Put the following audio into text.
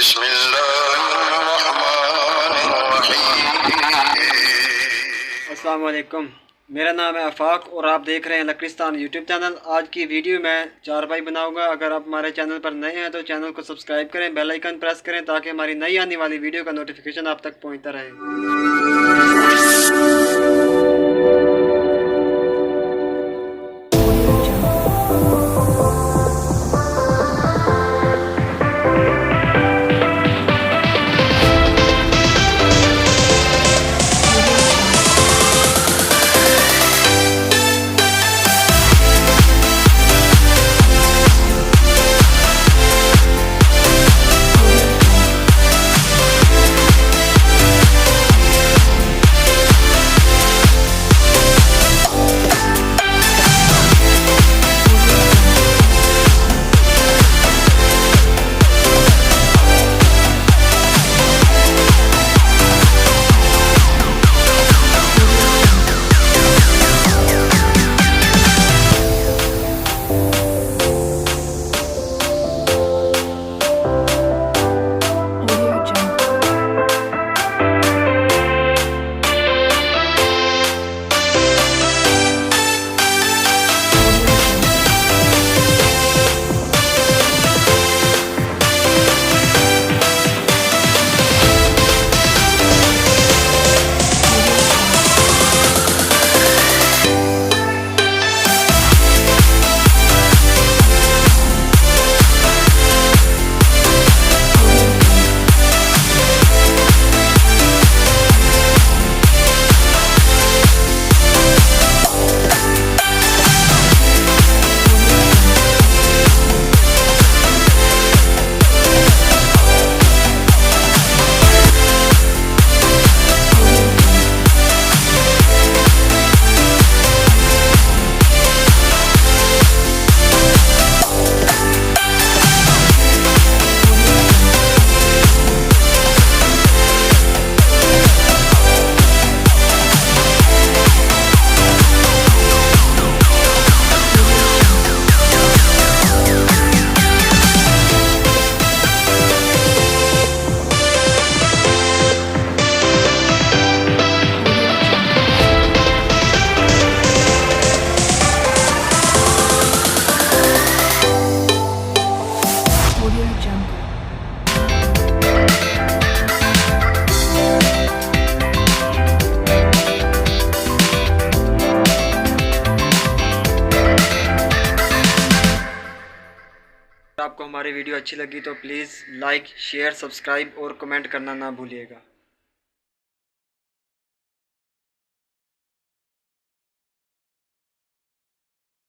अस्सलाम वालेकुम, मेरा नाम है आफाक और आप देख रहे हैं लकरिस्तान यूट्यूब चैनल। आज की वीडियो में चारपाई बनाऊंगा। अगर आप हमारे चैनल पर नए हैं तो चैनल को सब्सक्राइब करें, बेल आइकन प्रेस करें ताकि हमारी नई आने वाली वीडियो का नोटिफिकेशन आप तक पहुंचता रहे। आपको हमारी वीडियो अच्छी लगी तो प्लीज़ लाइक, शेयर, सब्सक्राइब और कमेंट करना ना भूलिएगा।